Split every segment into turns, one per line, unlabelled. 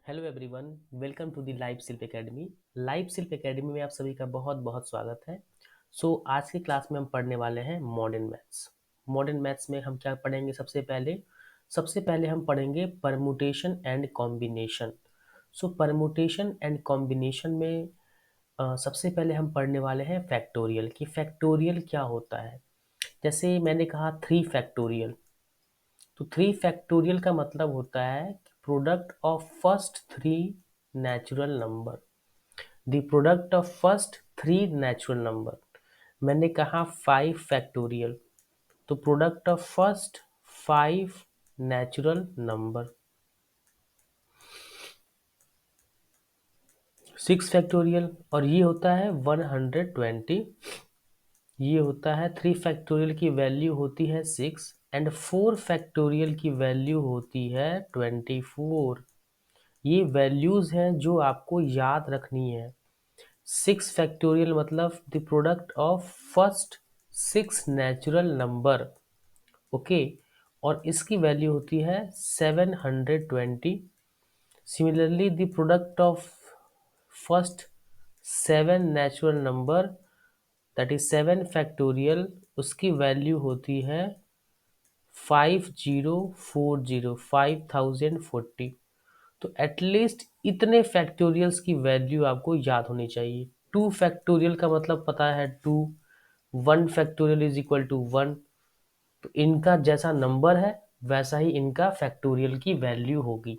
Hello everyone, welcome to the live Shilp academy. Live Shilp academy में आप सभी का बहुत बहुत स्वागत है। आज की क्लास में हम पढ़ने वाले हैं मॉडर्न मैथ्स। मॉडर्न मैथ्स में हम क्या पढ़ेंगे? सबसे पहले हम पढ़ेंगे permutation and combination. Permutation and combination में सबसे पहले हम पढ़ने वाले हैं फैक्टोरियल कि फैक्टोरियल क्या होता है। जैसे मैंने कहा 3 फैक्टोरियल, तो 3 फैक्टोरियल का मतलब होता है product of first 3 natural number. The product of first 3 natural number. मैंने कहा 5 फैक्टोरियल, तो product of first 5 natural number. 6 factorial, और ये होता है 120। ये होता है 3 फैक्टोरियल की वैल्यू होती है 6, एंड 4 फैक्टोरियल की वैल्यू होती है 24। ये वैल्यूज हैं जो आपको याद रखनी है। 6 फैक्टोरियल मतलब the product of first 6 natural number. Okay, और इसकी वैल्यू होती है 720। Similarly the product of first 7 natural number, that is 7 factorial, उसकी वैल्यू होती है 5040। तो एटलीस्ट इतने फैक्टोरियल्स की वैल्यू आपको याद होनी चाहिए। 2 फैक्टोरियल का मतलब पता है 2। 1 फैक्टोरियल इज इक्वल टू 1। तो इनका जैसा नंबर है वैसा ही इनका फैक्टोरियल की वैल्यू होगी।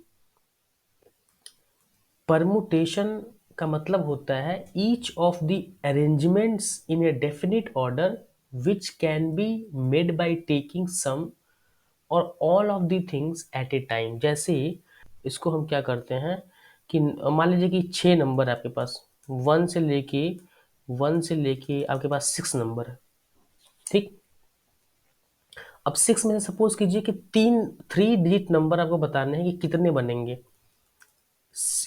परमुटेशन का मतलब होता है each of the arrangements in a definite order which can be made by taking some or all of the things at a time. जैसे इसको हम क्या करते हैं कि मान लीजिए कि 6 नंबर है आपके पास, वन से लेके आपके पास 6 नंबर है। ठीक, अब 6 में से सपोज कीजिए कि 3 डिजिट नंबर आपको बताने हैं कि कितने बनेंगे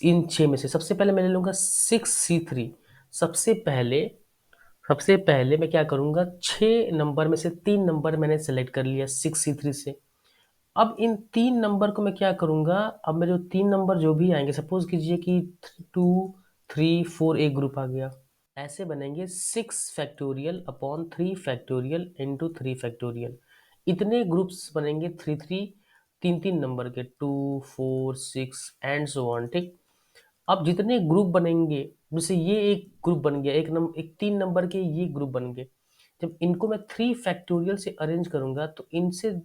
इन 6 में से। सबसे पहले मैं ले लूंगा 6C3। सबसे पहले सबसे पहले मैं क्या करूंगा, 6 नंबर में से 3 नंबर मैंने सेलेक्ट कर लिया 6C3 से। अब इन 3 नंबर को मैं क्या करूंगा, अब मेरे जो 3 नंबर जो भी आएंगे, सपोज कीजिए कि 2, 3, 4 एक ग्रुप आ गया, ऐसे बनेंगे 6 factorial upon 3 factorial into 3 factorial. इतने ग्रुप्स बनेंगे 3 3, 3 3 नंबर के, 2, 4, 6 एंड सो ऑन। ठीक, अब जितने ग्रुप बनेंगे, जैसे ये एक ग्रुप बन गया, एक 3 नंबर के ये ग्रुप बन गए। जब इनको मैं 3 फैक्टोरियल से अरेंज करूंगा तो इनसे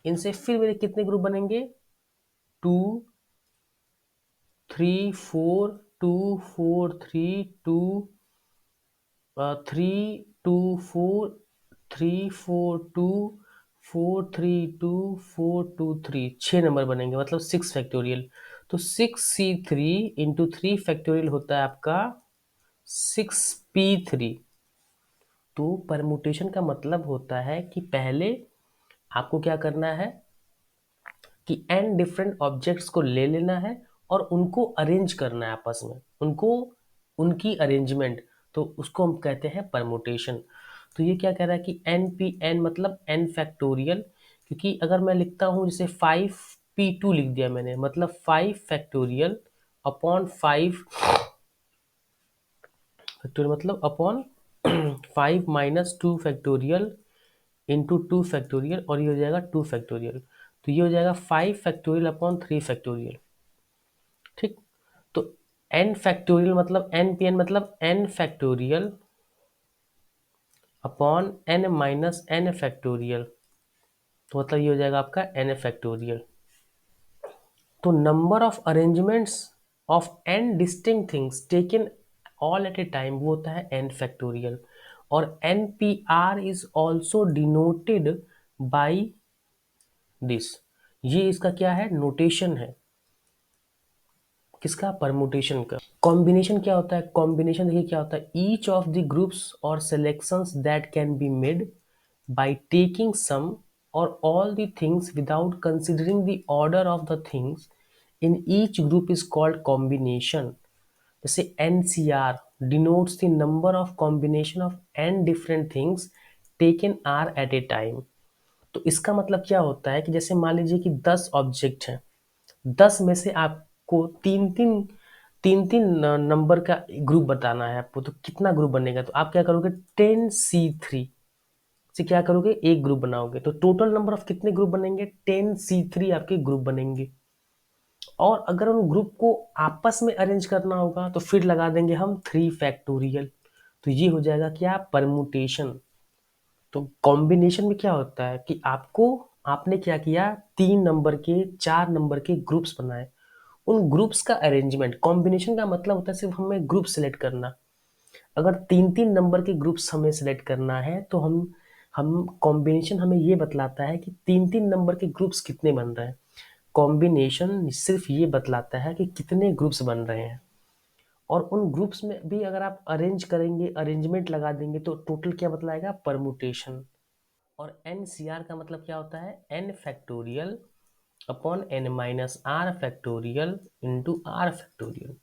इनसे फिर मेरे कितने ग्रुप बनेंगे, 2, 3, 4, 2, 4, 3, 2, 4, 3, 2, 4, 2, 3, 6 नंबर बनेंगे, मतलब 6 फैक्टोरियल। तो 6C3 इंटू 3 फैक्टोरियल होता है आपका 6P3। तो परमुटेशन का मतलब होता है कि पहले आपको क्या करना है कि एन डिफरेंट ऑब्जेक्ट्स को ले लेना है और उनको अरेंज करना है आपस में, उनको उनकी अरेंजमेंट, तो उसको हम कहते हैं परमुटेशन। तो ये क्या कह रहा है कि एन मतलब एन फैक्टोरियल, क्योंकि अगर मैं लिखता हूँ जैसे 5P2 लिख दिया मैंने, मतलब 5 फैक्टोरियल अपॉन 5 फैक्टोरियल, मतलब अपॉन 5 - 2 फैक्टोरियल इंटू 2 फैक्टोरियल, और ये हो जाएगा 2 फैक्टोरियल। तो ये हो जाएगा 5 फैक्टोरियल अपॉन 3 फैक्टोरियल। ठीक, तो एन फैक्टोरियल मतलब एन मतलब n factorial upon n - n factorial, तो मतलब ये हो जाएगा आपका n फैक्टोरियल। तो number of arrangements of n distinct things taken all at a time, वो होता है n फैक्टोरियल। और npr is also denoted by this. ये इसका क्या है, नोटेशन है, किसका, परमुटेशन का। कॉम्बिनेशन क्या होता है, कॉम्बिनेशन देखिए क्या होता है, each of the groups or selections that can be made by taking some or all the things without considering the order of the things in each group is called combination. जैसे NCR denotes the number of combination of n different things taken are at a time। तो इसका मतलब क्या होता है कि जैसे मान लीजिए कि 10 ऑब्जेक्ट हैं, 10 में से आप को तीन नंबर का ग्रुप बताना है आपको, तो कितना ग्रुप बनेगा? तो आप क्या करोगे, 10C3 से क्या करोगे, एक ग्रुप बनाओगे, तो टोटल नंबर ऑफ कितने ग्रुप बनेंगे, 10C3 आपके ग्रुप बनेंगे। और अगर उन ग्रुप को आपस में अरेंज करना होगा तो फिर लगा देंगे हम 3 फैक्टोरियल। तो ये हो जाएगा क्या, परमुटेशन। तो कॉम्बिनेशन में क्या होता है कि आपने क्या किया, 3 नंबर के 4 नंबर के ग्रुप्स बनाए, उन ग्रुप्स का अरेंजमेंट। कॉम्बिनेशन का मतलब होता है सिर्फ हमें ग्रुप सेलेक्ट करना। अगर 3 3 नंबर के ग्रुप्स हमें सेलेक्ट करना है तो हम कॉम्बिनेशन हमें ये बतलाता है कि 3 3 नंबर के ग्रुप्स कितने बन रहे हैं। कॉम्बिनेशन सिर्फ ये बतलाता है कि कितने ग्रुप्स बन रहे हैं। और उन ग्रुप्स में भी अगर आप अरेंज करेंगे, अरेंजमेंट लगा देंगे, तो टोटल क्या बतलाएगा, परमुटेशन। और NCR का मतलब क्या होता है, n factorial upon n minus r factorial into r factorial.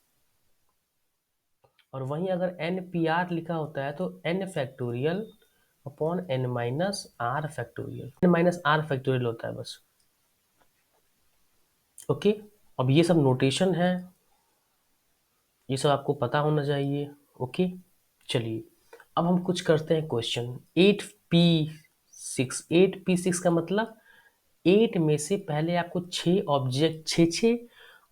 और वहीं अगर NPR लिखा होता है तो n factorial upon n minus r factorial, n minus r factorial होता है बस। ओके, अब ये सब नोटेशन है, ये सब आपको पता होना चाहिए। ओके, चलिए अब हम कुछ करते हैं क्वेश्चन। 8P6 का मतलब 8 में से पहले आपको 6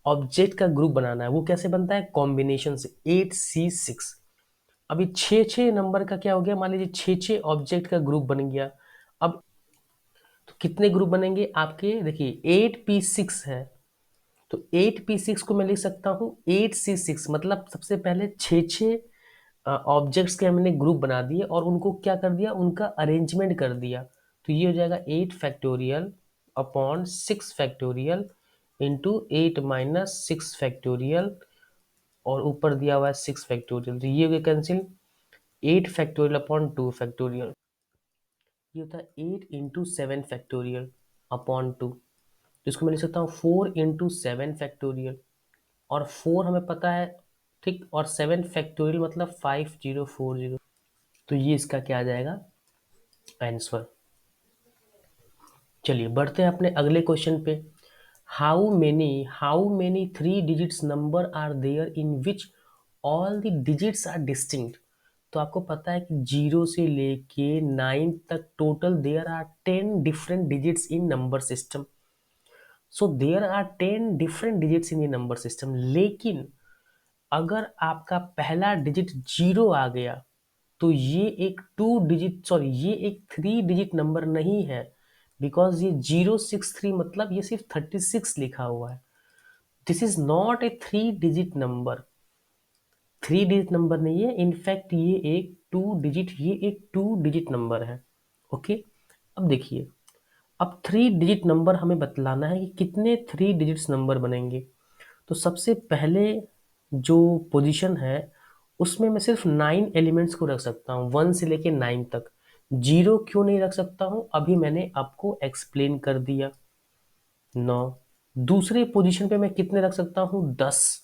ऑब्जेक्ट का ग्रुप बनाना है। वो कैसे बनता है, कॉम्बिनेशन से, 8C6। अभी 6 6 नंबर का क्या हो गया, मान लीजिए 6 6 ऑब्जेक्ट का ग्रुप बन गया। अब तो कितने ग्रुप बनेंगे आपके, देखिए 8P6 है, तो 8P6 को मैं लिख सकता हूँ 8C6, मतलब सबसे पहले 6 6 ऑब्जेक्ट्स के हमने ग्रुप बना दिए और उनको क्या कर दिया, उनका अरेंजमेंट कर दिया। तो ये हो जाएगा 8 factorial upon 6 factorial into 8 minus 6 factorial, और ऊपर दिया हुआ है 6 फैक्टोरियल, तो ये हो गया कैंसिल। 8 फैक्टोरियल अपॉन 2 फैक्टोरियल, ये होता है 8 इंटू 7 फैक्टोरियल अपॉन 2। तो इसको मैं लिख सकता हूँ 4 इंटू 7 फैक्टोरियल, और 4 हमें पता है, ठीक, और 7 फैक्टोरियल मतलब 5040। तो ये इसका क्या आ जाएगा, आंसर। चलिए बढ़ते हैं अपने अगले क्वेश्चन पे। How many 3 digits number are there in which all the digits are distinct. तो आपको पता है कि 0 से लेके 9 तक total there are 10 different digits in number system. So there are 10 different digits in the number system, लेकिन अगर आपका पहला डिजिट 0 आ गया तो ये एक 2 डिजिट, सॉरी ये एक 3 डिजिट नंबर नहीं है, बिकॉज ये 063 मतलब ये सिर्फ 36 लिखा हुआ है। This is not a 3 digit number, 3 digit number नहीं है, इनफैक्ट ये एक 2 डिजिट नंबर है। ओके, अब देखिए, अब 3 डिजिट नंबर हमें बतलाना है कि कितने 3 डिजिट्स नंबर बनेंगे। तो सबसे पहले जो पोजीशन है उसमें मैं सिर्फ 9 एलिमेंट्स को रख सकता हूँ, 1 से लेके 9 तक। 0 क्यों नहीं रख सकता हूँ, अभी मैंने आपको एक्सप्लेन कर दिया। 9। दूसरे पोजीशन पे मैं कितने रख सकता हूँ, 10।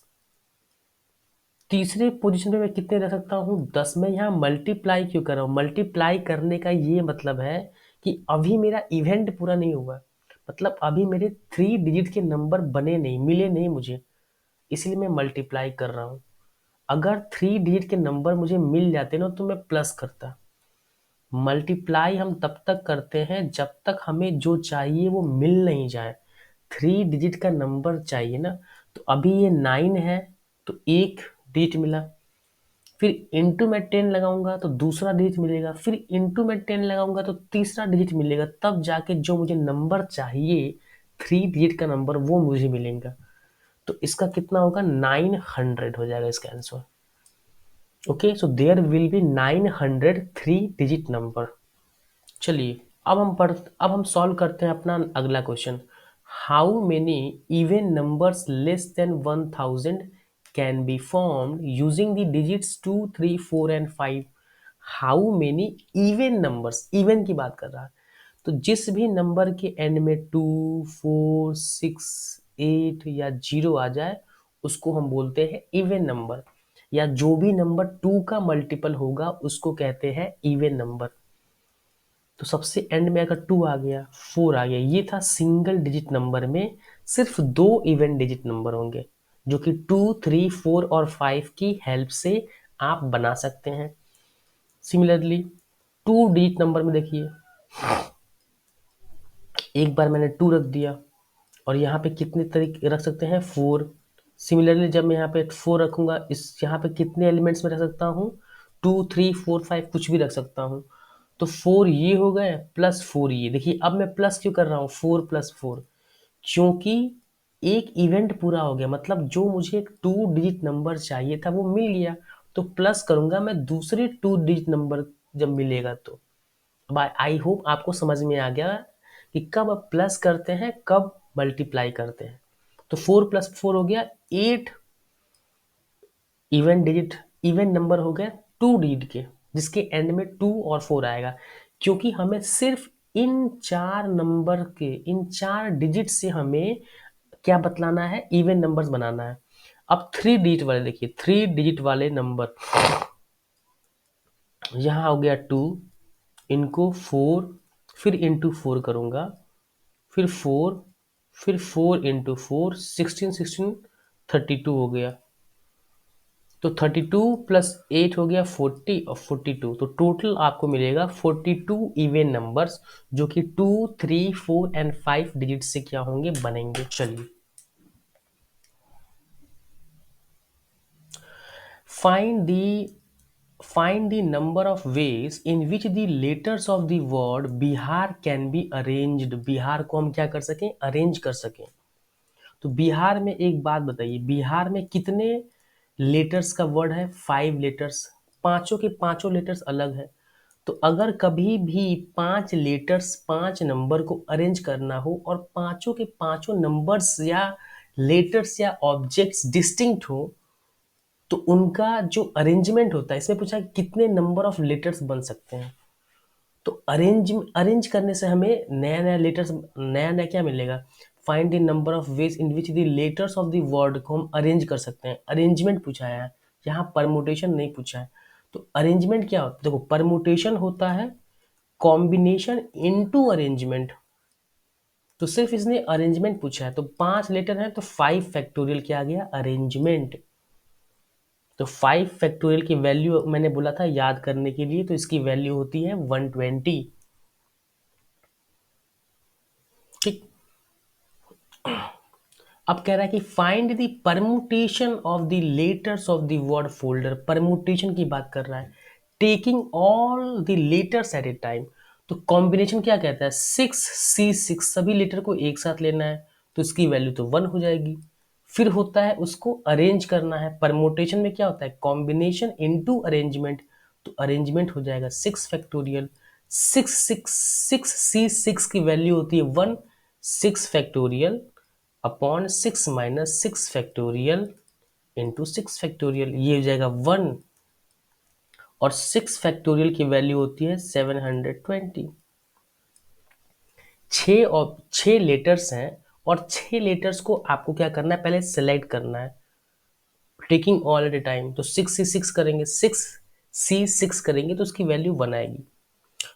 तीसरे पोजीशन पे मैं कितने रख सकता हूँ, 10। मैं यहाँ मल्टीप्लाई क्यों कर रहा हूँ, मल्टीप्लाई करने का ये मतलब है कि अभी मेरा इवेंट पूरा नहीं हुआ, मतलब अभी मेरे 3 डिजिट के नंबर बने नहीं, मिले नहीं मुझे, इसलिए मैं मल्टीप्लाई कर रहा हूँ। अगर 3 डिजिट के नंबर मुझे मिल जाते ना तो मैं प्लस करता। मल्टीप्लाई हम तब तक करते हैं जब तक हमें जो चाहिए वो मिल नहीं जाए। 3 डिजिट का नंबर चाहिए ना, तो अभी ये 9 है, तो एक डिजिट मिला, फिर इंटू में 10 लगाऊंगा तो दूसरा डिजिट मिलेगा, फिर इंटू में 10 लगाऊंगा तो तीसरा डिजिट मिलेगा, तब जाके जो मुझे नंबर चाहिए 3 डिजिट का नंबर वो मुझे मिलेगा। तो इसका कितना होगा, 900 हो जाएगा इसका answer. Okay, so there will be 900 3 digit number. चलिए अब हम सॉल्व करते हैं अपना अगला question. How many even numbers less than 1000 can be formed using the digits 2 3 4 and 5। How many even numbers, even की बात कर रहा है, तो जिस भी नंबर के एंड में 2 4 6 8 या 0 आ जाए उसको हम बोलते हैं इवन नंबर, या जो भी नंबर 2 का मल्टीपल होगा उसको कहते हैं इवन नंबर। तो सबसे एंड में अगर 2 आ गया, 4 आ गया, ये था सिंगल डिजिट नंबर में सिर्फ 2 इवन डिजिट नंबर होंगे, जो कि 2, 3, 4 और 5 की हेल्प से आप बना सकते हैं। सिमिलरली 2 डिजिट नंबर में देखिए, एक बार मैंने 2 रख दिया और यहाँ पे कितने तरीके रख सकते हैं, 4। सिमिलरली जब मैं यहाँ पे 4 रखूंगा, इस यहाँ पे कितने एलिमेंट्स में रख सकता हूँ, 2, 3, 4, 5 कुछ भी रख सकता हूँ। तो 4 ये हो गए प्लस 4 ये। देखिए अब मैं प्लस क्यों कर रहा हूँ, 4+4, क्योंकि एक इवेंट पूरा हो गया, मतलब जो मुझे एक 2 डिजिट नंबर चाहिए था वो मिल गया। तो प्लस करूंगा मैं दूसरे 2 डिजिट नंबर जब मिलेगा तो। अब आई होप आपको समझ में आ गया कि कब प्लस करते हैं, कब मल्टीप्लाई करते हैं। तो 4+4 हो गया 8 इवेंट नंबर हो गए 2 डिजिट के, जिसके एंड में 2 और 4 आएगा। क्योंकि हमें सिर्फ इन 4 डिजिट से हमें क्या बतलाना है, इवन नंबर्स बनाना है। अब 3 डिजिट वाले देखिए, 3 डिजिट वाले नंबर, यहाँ हो गया 2, इनको 4, फिर इंटू 4 करूंगा, फिर 4, फिर 4 इंटू 4, 16 32 हो गया। तो 32+8 हो गया 40 और 42, तो टोटल आपको मिलेगा 42 इवन नंबर्स, जो कि 2, 3, 4 एंड 5 डिजिट से क्या होंगे, बनेंगे। चलिए, Find the number of ways in which the letters of the word Bihar can be arranged। Bihar को हम क्या कर सकें, अरेंज कर सकें। तो बिहार में एक बात बताइए, बिहार में कितने लेटर्स का वर्ड है, 5 लेटर्स। पांचों के पांचों लेटर्स अलग है। तो अगर कभी भी 5 लेटर्स 5 नंबर को अरेंज करना हो और पांचों के पांचों नंबर्स या लेटर्स या ऑब्जेक्ट्स डिस्टिंक्ट हो, तो उनका जो अरेंजमेंट होता है, इसमें पूछा है कितने नंबर ऑफ लेटर्स बन सकते हैं। तो अरेंज करने से हमें नया नया लेटर्स, नया नया क्या मिलेगा, find the number of ways in which the letters of the word को हम अरेंज कर सकते हैं। अरेंजमेंट पूछा है, यहाँ परमुटेशन नहीं पूछा है। तो अरेंजमेंट क्या होता है, देखो परमुटेशन होता है कॉम्बिनेशन इनटू अरेंजमेंट। तो सिर्फ इसने अरेंजमेंट पूछा है, तो 5 लेटर है तो 5 फैक्टोरियल क्या आ गया, अरेंजमेंट। तो 5 फैक्टोरियल की वैल्यू मैंने बोला था याद करने के लिए, तो इसकी वैल्यू होती है 120। ठीक। अब कह रहा है कि find the permutation of the letters of the word folder. Permutation की बात कर रहा है, taking all the letters eight a time. तो कॉम्बिनेशन क्या कहता है, 6C6, सभी लेटर को एक साथ लेना है, तो इसकी वैल्यू तो 1 हो जाएगी। फिर होता है उसको अरेंज करना है, परमोटेशन में क्या होता है, कॉम्बिनेशन इनटू अरेंजमेंट। तो अरेंजमेंट हो जाएगा 6 फैक्टोरियल। 6 की वैल्यू होती है 1, 6 factorial upon 6 - 6 factorial into 6 factorial, ये हो जाएगा 1। और 6 फैक्टोरियल की वैल्यू होती है 720। 6 लेटर्स हैं, और 6 लेटर्स को आपको क्या करना है, पहले सेलेक्ट करना है, taking all at a time. तो 6 से 6 करेंगे, 6 करेंगे तो उसकी वैल्यू 1 आएगी।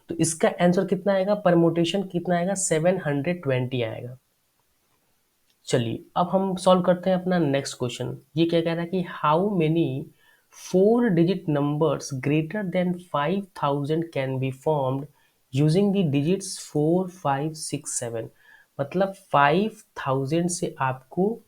तो इसका आंसर कितना आएगा, परमोटेशन कितना आएगा, 720 आएगा। चलिए अब हम सॉल्व करते हैं अपना नेक्स्ट क्वेश्चन। ये क्या कह रहा है कि how many 4 digit numbers greater than 5000 can be formed using the digits 4, 5, 6, 7। मतलब 5000 से आपको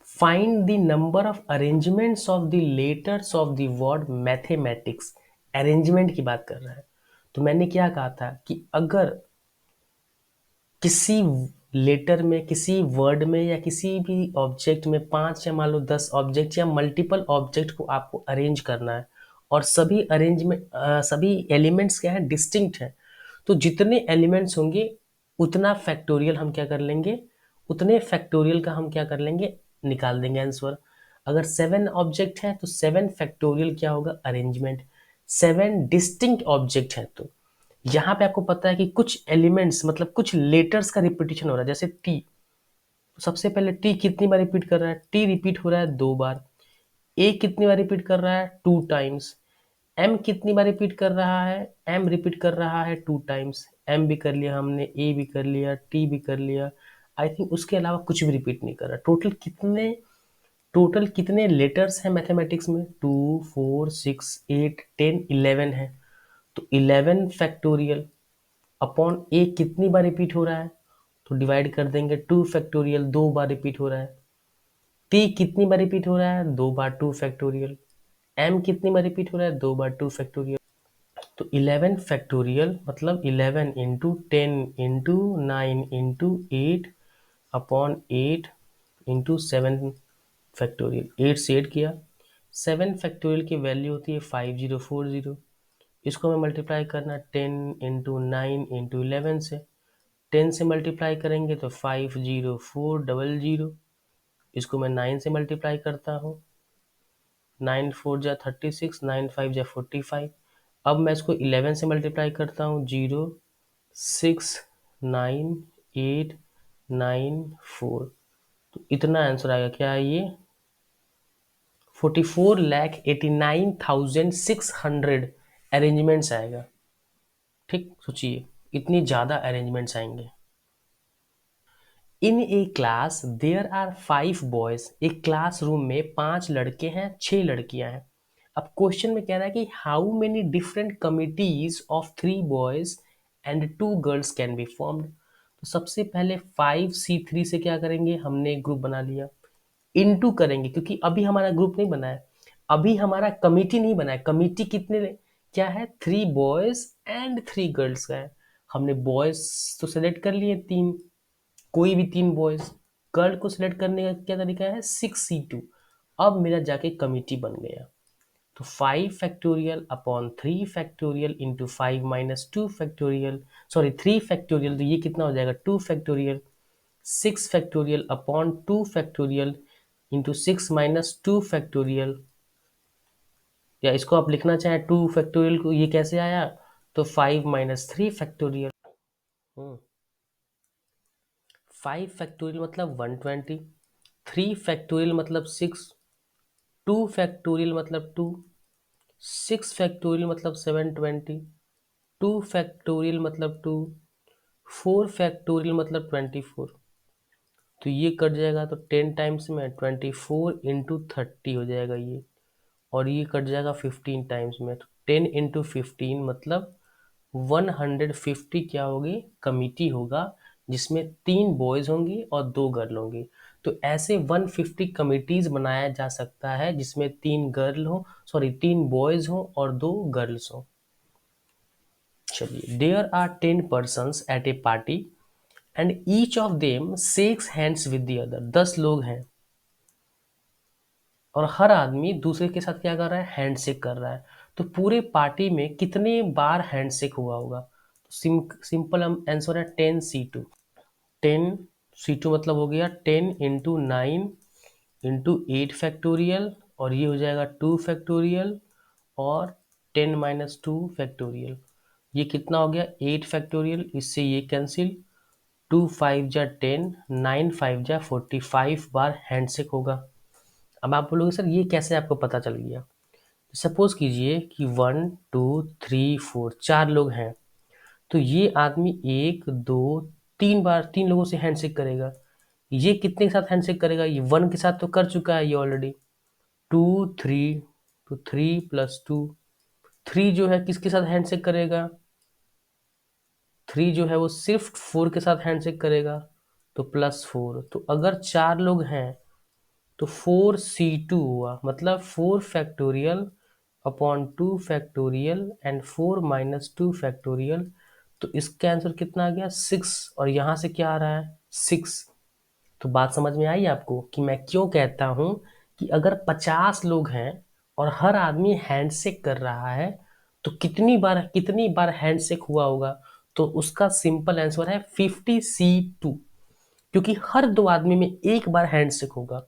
find the number of arrangements of the letters of the word mathematics. Arrangement की बात कर रहा है। तो मैंने क्या कहा था कि अगर किसी लेटर में, किसी वर्ड में या किसी भी ऑब्जेक्ट में 5 या मान लो 10 ऑब्जेक्ट या मल्टीपल ऑब्जेक्ट को आपको अरेंज करना है, और सभी एलिमेंट्स क्या है, डिस्टिंक्ट है, तो जितने एलिमेंट्स होंगे उतना फैक्टोरियल हम क्या कर लेंगे, उतने फैक्टोरियल का हम क्या कर लेंगे, निकाल देंगे आंसर। अगर 7 ऑब्जेक्ट है तो 7 फैक्टोरियल क्या होगा, अरेंजमेंट। 7 डिस्टिंक्ट ऑब्जेक्ट है, तो यहाँ पे आपको पता है कि कुछ एलिमेंट्स मतलब कुछ लेटर्स का रिपीटिशन हो रहा है, जैसे टी। तो सबसे पहले टी कितनी बार रिपीट कर रहा है, टी रिपीट हो रहा है 2 बार। ए कितनी बार रिपीट कर रहा है, 2 टाइम्स। एम कितनी बार रिपीट कर रहा है, एम रिपीट कर रहा है 2 टाइम्स। एम भी कर लिया हमने, ए भी कर लिया, टी भी कर लिया। आई थिंक उसके अलावा कुछ भी रिपीट नहीं कर रहा। टोटल कितने लेटर्स हैं मैथमेटिक्स में? 2 4 6 8 10 11 है। तो 11 फैक्टोरियल अपॉन ए कितनी बार रिपीट हो रहा है? तो डिवाइड कर देंगे। 2 फैक्टोरियल 2 बार रिपीट हो रहा है। पी कितनी बार रिपीट हो रहा है? 2 बार 2 फैक्टोरियल। एम कितनी बार रिपीट हो रहा है? 2 बार 2 फैक्टोरियल। तो 11 फैक्टोरियल मतलब 11 into 10 into 9 into 8 upon 8 into 7 factorial. 8 से ऐड किया। 7 फैक्टोरियल की वैल्यू होती है 5040। इसको हमें मल्टीप्लाई करना 10 इंटू 9 इंटू 11 से। 10 से मल्टीप्लाई करेंगे तो 50400। इसको मैं 9 से मल्टीप्लाई करता हूँ। 9 4 जा 36, 9 5 जा 45। अब मैं इसको 11 से मल्टीप्लाई करता हूँ। 0 6 9 8 9 4। तो इतना आंसर आएगा। क्या है ये? 44,89,600 अरेंजमेंट्स आएगा। ठीक सोचिए, इतनी ज़्यादा अरेंजमेंट्स आएंगे। इन ए क्लास देयर आर 5 बॉयज। एक क्लासरूम में 5 लड़के हैं, 6 लड़कियां हैं। अब क्वेश्चन में कह रहा है कि how many different committees of 3 boys and 2 girls can be formed. तो सबसे पहले 5C3 से क्या करेंगे? हमने एक ग्रुप बना लिया। इनटू करेंगे क्योंकि अभी हमारा ग्रुप नहीं बना है, अभी हमारा कमिटी नहीं बना है। कमिटी कितने क्या है? 3 बॉयज एंड 3 गर्ल्स का है। हमने बॉयज तो सेलेक्ट कर लिए 3, कोई भी 3 बॉयज। गर्ल को सिलेक्ट करने का क्या तरीका है? 6C2। अब मेरा जाके कमिटी बन गया। तो 5 factorial upon 3 factorial into 5 - 2 factorial, sorry 3 factorial, तो ये कितना हो जाएगा? 2 factorial. 6 factorial upon 2 factorial into 6 - 2 factorial. या इसको आप लिखना चाहें 2 फैक्टोरियल को, ये कैसे आया? तो 5 - 3 फैक्टोरियल। 5 फैक्टोरियल मतलब 120। 3 फैक्टोरियल मतलब 6। 2 फैक्टोरियल मतलब 2। 6 फैक्टोरियल मतलब 720। 2 फैक्टोरियल मतलब 2। 4 फैक्टोरियल मतलब 24। तो ये कट जाएगा तो 10 टाइम्स में 24 × 30 हो जाएगा ये। और ये कट जाएगा 15 टाइम्स में। तो 10 × 15 मतलब 150 क्या होगी? कमिटी होगा, जिसमें 3 बॉयज होंगी और 2 गर्ल होंगी। तो ऐसे 150 कमिटीज बनाया जा सकता है जिसमें 3 गर्ल हो, सॉरी 3 बॉयज हो और 2 गर्ल्स हो। चलिए, there are 10 persons at a party and each of them shakes hands with the other. 10 लोग हैं और हर आदमी दूसरे के साथ क्या कर रहा है? हैंडशेक कर रहा है। तो पूरे पार्टी में कितने बार हैंडशेक हुआ होगा? तो सिंपल हम आंसर है 10C2। 10C2 मतलब हो गया 10 × 9 × 8 फैक्टोरियल, और ये हो जाएगा 2 फैक्टोरियल, और 10 - 2 फैक्टोरियल। ये कितना हो गया? 8 फैक्टोरियल। इससे ये कैंसिल। 2 5 जा 10, 9 5 जा 45 बार हैंडशेक होगा। अब आप बोलोगे सर ये कैसे आपको पता चल गया? सपोज कीजिए कि 1 2 3 4 4 लोग हैं। तो ये आदमी 1 2 3 बार 3 लोगों से हैंडशेक करेगा। ये कितने के साथ हैंडशेक करेगा? ये 1 के साथ तो कर चुका है ये ऑलरेडी। 2 3, तो 3 + 2। 3 जो है किसके साथ हैंडशेक करेगा? 3 जो है वो सिर्फ 4 के साथ हैंडशेक करेगा, तो +4। तो अगर 4 लोग हैं तो 4C2 हुआ, मतलब 4 factorial upon 2 factorial and 4 - 2 factorial. तो इसका आंसर कितना आ गया? 6। और यहाँ से क्या आ रहा है? 6। तो बात समझ में आई आपको कि मैं क्यों कहता हूँ कि अगर 50 लोग हैं और हर आदमी हैंडशेक कर रहा है तो कितनी बार हैंडशेक हुआ होगा? तो उसका सिंपल आंसर है 50C2, क्योंकि हर 2 आदमी में एक बार हैंडशेक होगा।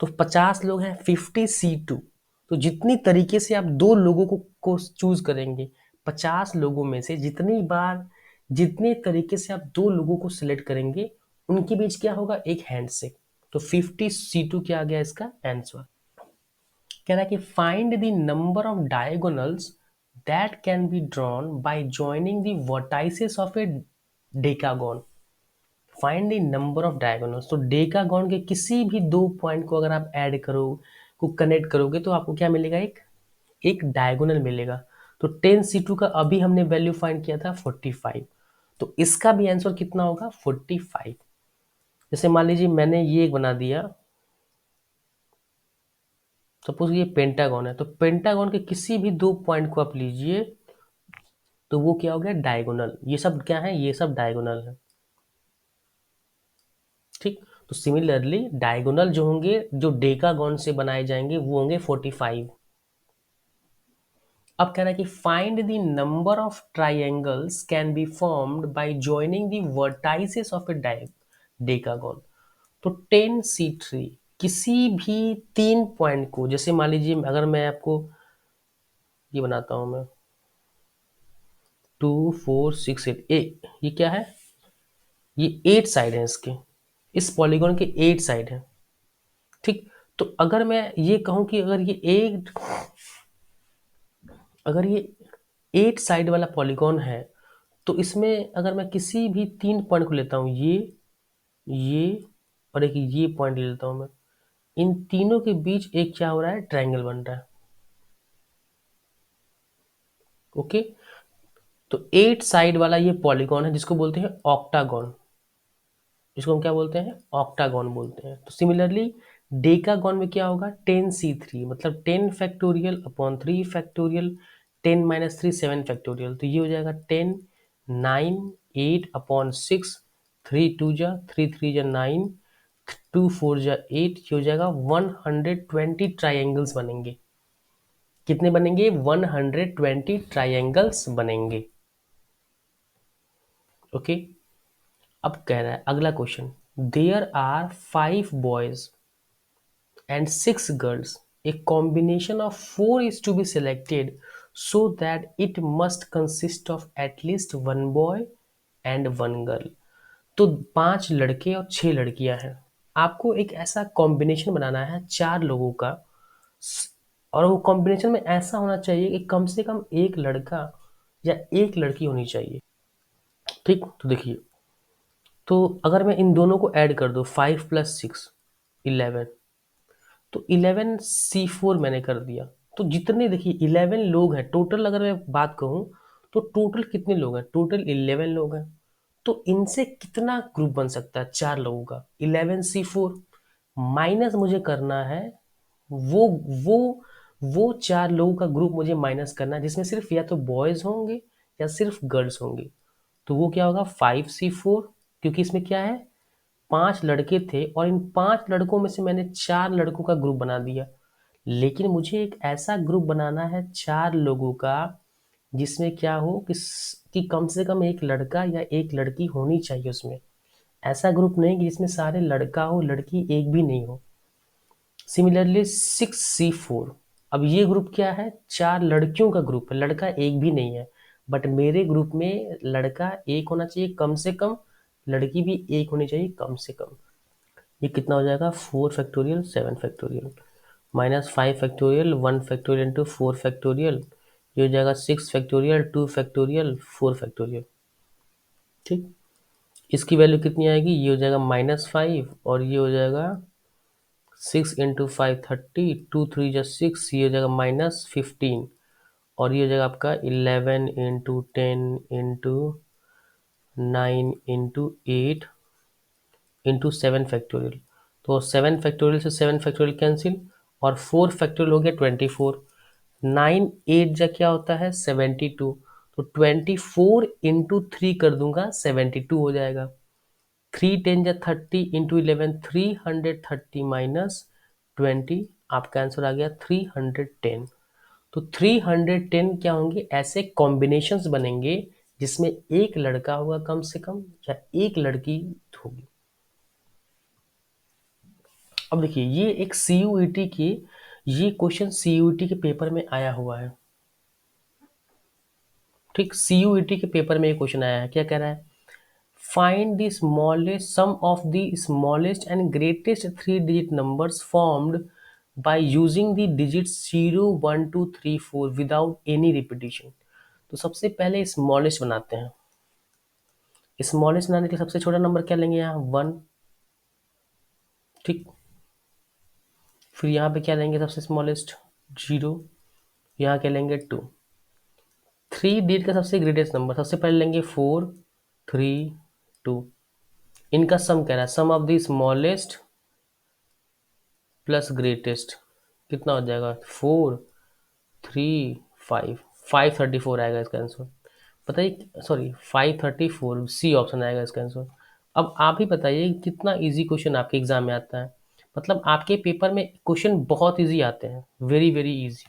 तो 50 लोग हैं, 50C2। तो जितनी तरीके से आप 2 लोगों को चूज करेंगे, 50 लोगों में से जितने तरीके से आप 2 लोगों को सिलेक्ट करेंगे, उनके बीच क्या होगा? एक हैंडशेक। तो 50C2 क्या आ गया इसका आंसर? कह रहा है कि find the number of diagonals that can be drawn by joining the vertices of a decagon. Find the number of diagonals. तो डेकागॉन के किसी भी दो पॉइंट को अगर आप ऐड करो, को कनेक्ट करोगे तो आपको क्या मिलेगा, एक एक डायगोनल मिलेगा। तो 10 C2 का अभी हमने वैल्यू फाइंड किया था 45, तो इसका भी आंसर कितना होगा 45। जैसे मान लीजिए मैंने ये एक बना दिया, सपोज ये पेंटागन है, तो पेंटागन के किसी भी दो पॉइंट को आप लीजिए तो वो क्या हो गया, डायगोनल। ये सब क्या है, ये सब डायगोनल है। ठीक, तो सिमिलरली डायगोनल जो होंगे, जो डेकागन से बनाए जाएंगे, वो होंगे 45। अब कह रहा है कि find the number of triangles can be formed by joining the vertices of A decagon. तो 10 C3 किसी भी तीन पॉइंट को, जैसे मान लीजिए अगर मैं आपको ये बनाता हूं मैं 2 4 6 8, ये क्या है, ये 8 साइड है इसके, इस पॉलीगॉन के 8 साइड है। ठीक, तो अगर मैं ये कहूं कि अगर ये 8 साइड वाला पॉलीगॉन है, तो इसमें अगर मैं किसी भी तीन पॉइंट को लेता हूं, ये और एक ये पॉइंट ले लेता हूं मैं, इन तीनों के बीच एक क्या हो रहा है, ट्रायंगल बन रहा है। ओके, तो 8 साइड वाला ये पॉलीगॉन है जिसको बोलते हैं ऑक्टागॉन, जिसको हम क्या बोलते हैं, ऑक्टागॉन बोलते हैं। तो सिमिलरली डेकागॉन में क्या होगा, 10 C3 मतलब 10 फैक्टोरियल अपॉन 3 फैक्टोरियल, 10 - 3 7 फैक्टोरियल, तो ये हो जाएगा 10 9 8 अपॉन 6, 3 2 जा 3 3 जा 9, 2 4 जा 8, ये हो जाएगा 120 ट्राइंगल्स बनेंगे। कितने बनेंगे, 120 ट्राइंगल्स बनेंगे। ओके, अब कह रहा है अगला question, there are 5 boys and 6 girls. A combination of four is to be selected so that it must consist of at least one boy and one girl. तो 5 लड़के और 6 लड़कियां हैं, आपको एक ऐसा कॉम्बिनेशन बनाना है 4 लोगों का, और वो कॉम्बिनेशन में ऐसा होना चाहिए कि कम से कम एक लड़का या एक लड़की होनी चाहिए। ठीक, तो देखिए, तो अगर मैं इन दोनों को ऐड कर दूं, 5 + 6 11, तो 11 C4 मैंने कर दिया। तो जितने देखिए 11 लोग हैं टोटल, अगर मैं बात कहूँ तो टोटल कितने लोग हैं, टोटल 11 लोग हैं। तो इनसे कितना ग्रुप बन सकता है 4 लोगों का, 11 C4 माइनस मुझे करना है वो वो वो 4 लोगों का ग्रुप मुझे माइनस करना है जिसमें सिर्फ या तो बॉयज होंगे या सिर्फ गर्ल्स होंगे। तो वो क्या होगा, 5 C4, क्योंकि इसमें क्या है, 5 लड़के थे और इन 5 लड़कों में से मैंने 4 लड़कों का ग्रुप बना दिया। लेकिन मुझे एक ऐसा ग्रुप बनाना है 4 लोगों का जिसमें क्या हो कि कम से कम एक लड़का या एक लड़की होनी चाहिए उसमें। ऐसा ग्रुप नहीं कि जिसमें सारे लड़का हो लड़की एक भी नहीं हो। सिमिलरली 6 C4, अब ये ग्रुप क्या है, 4 लड़कियों का ग्रुप है, लड़का एक भी नहीं है। बट मेरे ग्रुप में लड़का एक होना चाहिए कम से कम, लड़की भी एक होनी चाहिए कम से कम। ये कितना हो जाएगा, 4 factorial 7 factorial minus 5 factorial 1 factorial into 4 factorial, ये हो जाएगा 6 फैक्टोरियल 2 फैक्टोरियल 4 फैक्टोरियल। ठीक, इसकी वैल्यू कितनी आएगी, ये हो जाएगा -5 और ये हो जाएगा 6 × 5 30, 2 3 जा 6, ये हो जाएगा -15, और ये हो जाएगा आपका 11 × 10 × 9 × 8 इंटू 7 फैक्टोरियल। तो 7 फैक्टोरियल से 7 फैक्टोरियल कैंसिल, और 4 फैक्टोरियल हो गया 24, 9 8 जा क्या होता है 72, तो 24 × 3 कर दूंगा 72 हो जाएगा। 3 10 जा 30 इंटू 11 330 -20, आपका आंसर आ गया 310। तो 310 क्या होंगे, ऐसे कॉम्बिनेशंस बनेंगे जिसमें एक लड़का होगा कम से कम या एक लड़की होगी। अब देखिए ये एक सीयूईटी की, ये क्वेश्चन सीयूईटी के पेपर में आया हुआ है। ठीक, सीयूईटी के पेपर में ये क्वेश्चन आया है, क्या कह रहा है, find the smallest sum of the smallest and greatest 3 digit numbers formed by using the digits 0 1 2 3 4 without any repetition. तो सबसे पहले स्मॉलेस्ट बनाते हैं। स्मॉलेस्ट बनाने के लिए सबसे छोटा नंबर क्या लेंगे यहाँ, 1। ठीक, फिर यहाँ पे क्या लेंगे सबसे स्मॉलेस्ट, 0। यहाँ क्या लेंगे, 2। 3 डिजिट का सबसे ग्रेटेस्ट नंबर, सबसे पहले लेंगे 4, 3, 2। इनका सम कह रहा है, sum of the smallest plus greatest कितना हो जाएगा, 4, 3, 5, 534 आएगा इसका आंसर। बताइए, सॉरी 534, सी ऑप्शन आएगा इसका आंसर। अब आप ही बताइए कितना इजी क्वेश्चन आपके एग्जाम में आता है, मतलब आपके पेपर में क्वेश्चन बहुत इजी आते हैं, वेरी वेरी इजी।